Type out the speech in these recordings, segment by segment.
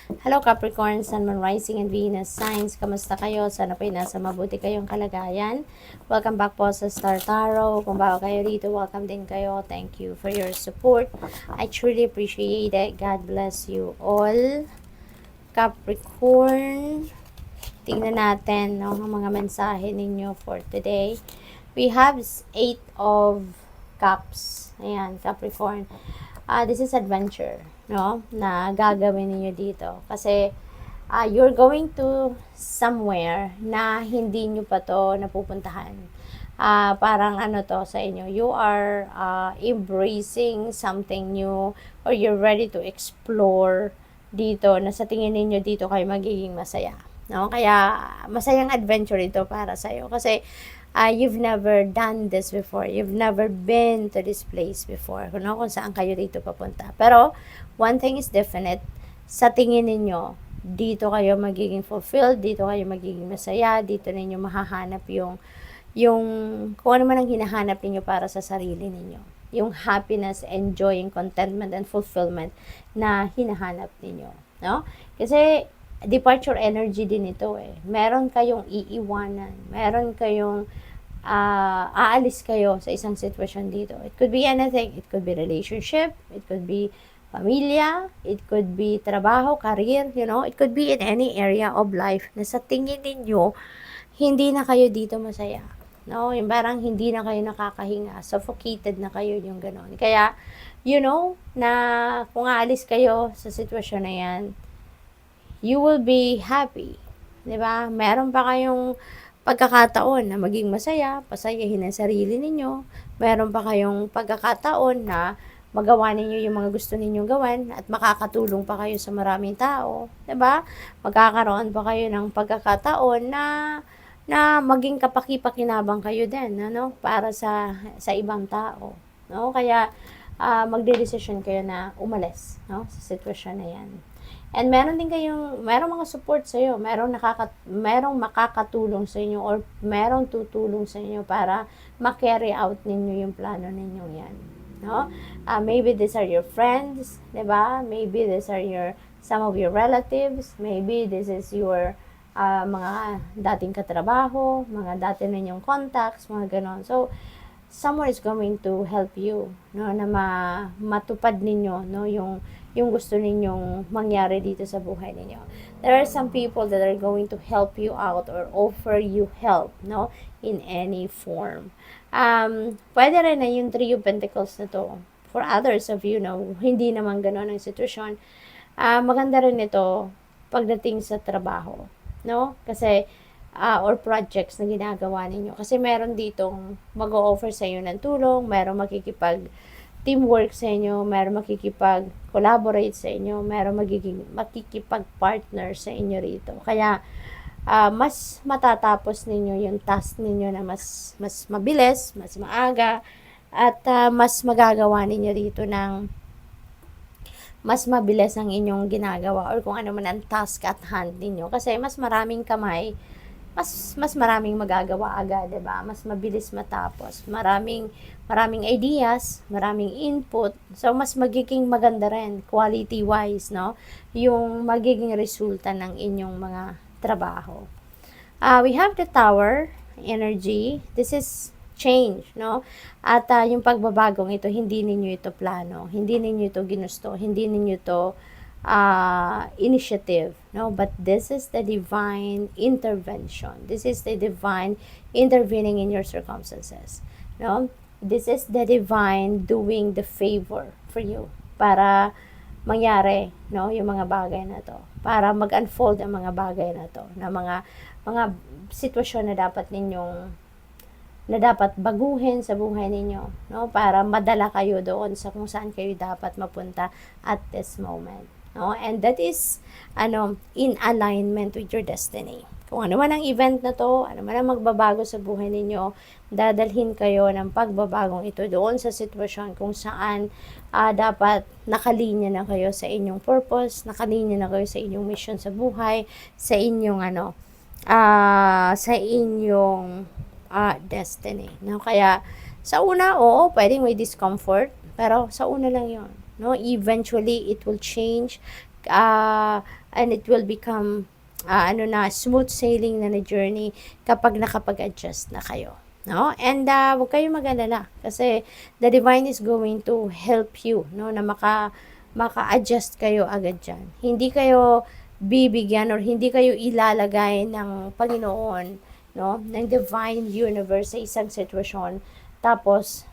Hello Capricorn, Sun, Moon, Rising, and Venus signs. Kamusta kayo? Sana po'y nasa mabuti kayong kalagayan. Welcome back po sa Star Tarot. Kung bago kayo rito, welcome din kayo. Thank you for your support. I truly appreciate it. God bless you all. Capricorn, tingnan natin no, ang mga mensahe ninyo for today. We have 8 of Cups. Ayan, Capricorn. This is adventure, no, na gagawin niyo dito. Kasi, you're going to somewhere na hindi nyo pa to napupuntahan. Parang ano to sa inyo, you are embracing something new or you're ready to explore dito na sa tingin ninyo dito kayo magiging masaya. No? Kaya, masayang adventure ito para sa'yo. Kasi, you've never done this before. You've never been to this place before. No? Kung saan kayo dito papunta. Pero, one thing is definite. Sa tingin ninyo, dito kayo magiging fulfilled, dito kayo magiging masaya, dito ninyo mahahanap yung kung ano man ang hinahanap ninyo para sa sarili ninyo. Yung happiness, enjoying, contentment, and fulfillment na hinahanap ninyo. No? Kasi, departure energy din ito eh. Meron kayong iiwanan. Meron kayong aalis kayo sa isang sitwasyon dito. It could be anything. It could be relationship. It could be pamilya. It could be trabaho, career, you know. It could be in any area of life na sa tingin ninyo, hindi na kayo dito masaya. No? Yung parang hindi na kayo nakakahinga. Suffocated na kayo yung ganon. Kaya, you know, na kung aalis kayo sa sitwasyon na yan, you will be happy. 'Di ba? Meron pa kayong pagkakataon na maging masaya, pasayahin ang sarili ninyo. Meron pa kayong pagkakataon na magawa ninyo yung mga gusto ninyong gawin at makakatulong pa kayo sa maraming tao, 'di ba? Magkakaroon pa kayo ng pagkakataon na maging kapaki-pakinabang kayo din, ano, para sa ibang tao, no? Kaya magdedesisyon kayo na umalis, no, sa sitwasyon na 'yan. And meron din merong mga support sa iyo, merong makakatulong sa inyo or merong tutulong sa inyo para ma-carry out ninyo yung plano ninyo 'yan, no? Maybe these are your friends, 'di ba? Maybe these are some of your relatives, maybe this is your mga dating katrabaho, mga dati ninyong contacts, mga ganon. So, someone is going to help you, no, na matupad ninyo, no, yung gusto ninyong mangyari dito sa buhay ninyo. There are some people that are going to help you out or offer you help, no, in any form. Pwede rin na yung Three of Pentacles na to. For others of you, no, hindi naman gano'n ang sitwasyon. Maganda rin ito pagdating sa trabaho, no? Kasi or projects na ginagawa ninyo. Kasi meron ditong mag-o-offer sa inyo ng tulong, meron teamwork sa inyo, meron makikipag-collaborate sa inyo, meron makikipag-partner sa inyo rito. Kaya, mas matatapos ninyo yung task ninyo na mas mabilis, mas maaga, at mas magagawa ninyo rito ng mas mabilis ang inyong ginagawa or kung ano man ang task at hand ninyo. Kasi mas maraming kamay, mas maraming magagawa agad, 'di ba? Mas mabilis matapos. Maraming ideas, maraming input. So mas magiging maganda rin quality wise, no? Yung magiging resulta ng inyong mga trabaho. We have the Tower energy. This is change, no? At yung pagbabagong ito, hindi ninyo ito plano, hindi ninyo ito ginusto, hindi ninyo ito initiative, no, but this is the divine intervention. This is the divine intervening in your circumstances, no. This is the divine doing the favor for you para mangyari, no, yung mga bagay na to, para mag-unfold ang mga bagay na to, na mga sitwasyon na dapat baguhin sa buhay ninyo, no, para madala kayo doon sa kung saan kayo dapat mapunta at this moment. No? And that is in alignment with your destiny. Kung ano man ang event na to, ano man ang magbabago sa buhay ninyo, dadalhin kayo ng pagbabagong ito doon sa sitwasyon kung saan dapat nakalinya na kayo sa inyong purpose, nakalinya na kayo sa inyong mission sa buhay, sa inyong destiny. No? Kaya sa una, oo, pwedeng may discomfort, pero sa una lang 'yon. No, eventually it will change, and it will become smooth sailing na journey kapag nakapag-adjust na kayo. No? And huwag kayong mag-alala kasi the divine is going to help you, no, na maka-adjust kayo agad dyan. Hindi kayo bibigyan or hindi kayo ilalagay ng Panginoon, no, ng divine universe sa isang sitwasyon tapos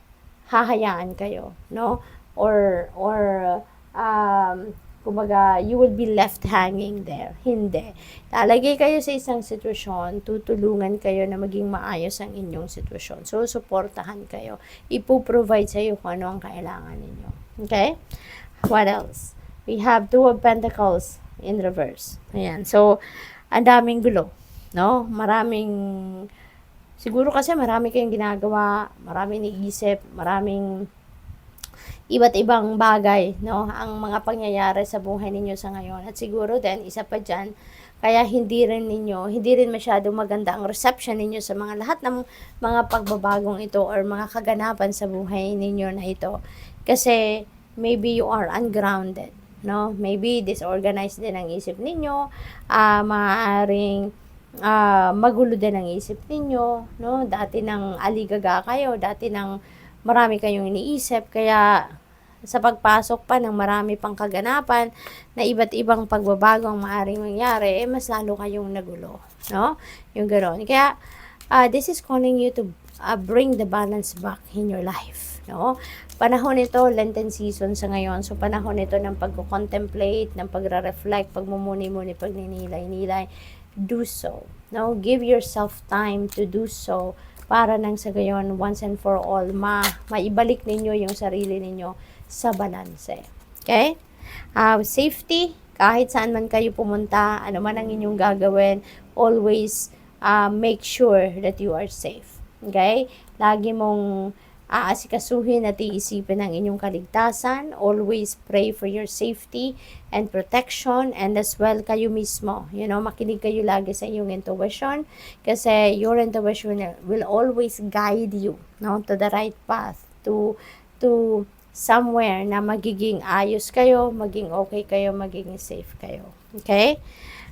hahayaan kayo, no, or kumbaga, you will be left hanging there. Hindi. Lalagay kayo sa isang sitwasyon, tutulungan kayo na maging maayos ang inyong sitwasyon. So, suportahan kayo. Ipo-provide sa iyo kung ano ang kailangan ninyo. Okay? What else? We have Two of Pentacles in reverse. Ayan. So, ang daming gulo. No? Siguro kasi marami kayong ginagawa, maraming iniisip, maraming iba't ibang bagay, no, ang mga pangyayari sa buhay ninyo sa ngayon. At siguro din, isa pa dyan, kaya hindi rin masyadong maganda ang reception ninyo sa mga lahat ng mga pagbabagong ito or mga kaganapan sa buhay ninyo na ito. Kasi, maybe you are ungrounded, no? Maybe disorganized din ang isip ninyo, maaaring magulo din ang isip ninyo, no? Dati nang aligaga kayo, dati nang marami kayong iniisip, kaya sa pagpasok pa ng marami pang kaganapan na iba't ibang pagbabago ang maaaring mangyari, mas lalo kayong nagulo, no? Yung gano'n. Kaya, this is calling you to bring the balance back in your life, no? Panahon ito, Lenten season sa ngayon, so panahon ito ng pag-contemplate, ng pagre-reflect, pagmumuni-muni, pagninilay-nilay, do so, no? Give yourself time to do so para nang sa gayon, once and for all, maibalik ninyo yung sarili ninyo sa balanse. Okay? Safety, kahit saan man kayo pumunta, ano man ang inyong gagawin, always make sure that you are safe. Okay? Lagi mong aasikasuhin at iisipin ang inyong kaligtasan. Always pray for your safety and protection, and as well kayo mismo. You know, makinig kayo lagi sa inyong intuition kasi your intuition will always guide you, no, to the right path, to somewhere na magiging ayos kayo, maging okay kayo, magiging safe kayo. Okay?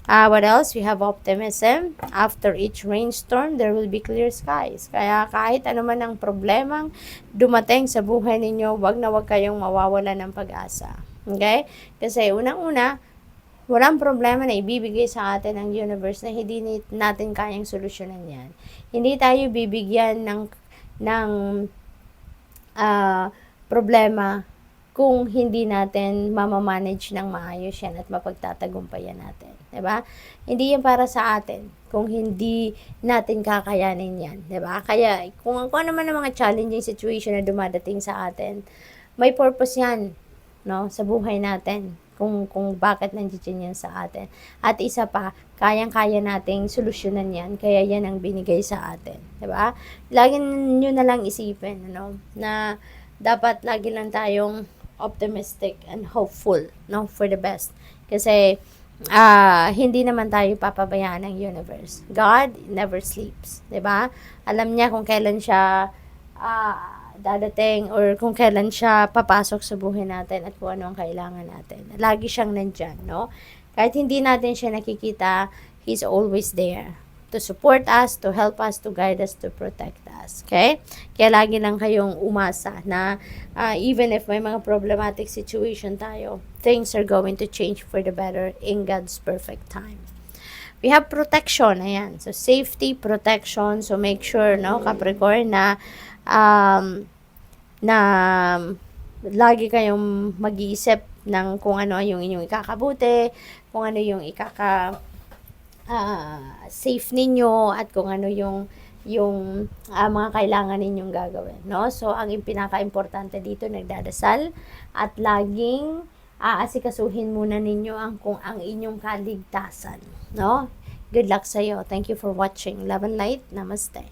What else? We have optimism. After each rainstorm, there will be clear skies. Kaya kahit ano man ang problemang dumating sa buhay ninyo, wag na wag kayong mawawala ng pag-asa. Okay? Kasi unang-una, walang problema na ibibigay sa atin ng universe na hindi natin kayang solusyonan yan. Hindi tayo bibigyan ng problema kung hindi natin mamamanage ng maayos yan at mapagtatagumpayan natin. Diba? Hindi yan para sa atin kung hindi natin kakayanin yan. Diba? Kaya kung ano man ang mga challenging situation na dumadating sa atin, may purpose yan, no, sa buhay natin. Kung bakit nandiyan yan sa atin. At isa pa, kayang-kaya nating solusyonan yan, kaya yan ang binigay sa atin. Diba? Lagi nyo na lang isipin, ano, na dapat lagi lang tayong optimistic and hopeful, no, for the best. Kasi, hindi naman tayo papabayaan ng universe. God never sleeps, 'di ba? Alam niya kung kailan siya dadating or kung kailan siya papasok sa buhay natin at kung ano ang kailangan natin. Lagi siyang nandyan, no? Kahit hindi natin siya nakikita, He's always there to support us, to help us, to guide us, to protect us. Okay? Kaya lagi lang kayong umasa na even if may mga problematic situation tayo, things are going to change for the better in God's perfect time. We have protection. Ayan. So, safety, protection. So, make sure, no, Capricorn, na lagi kayong mag-iisip ng kung ano yung inyong ikakabuti, kung ano yung safe ninyo at kung ano yung mga kailangan ninyong gagawin, no? So, ang pinaka-importante dito, nagdadasal at laging aasikasuhin muna ninyo ang inyong kaligtasan, no? Good luck sa iyo. Thank you for watching. Love and light. Namaste.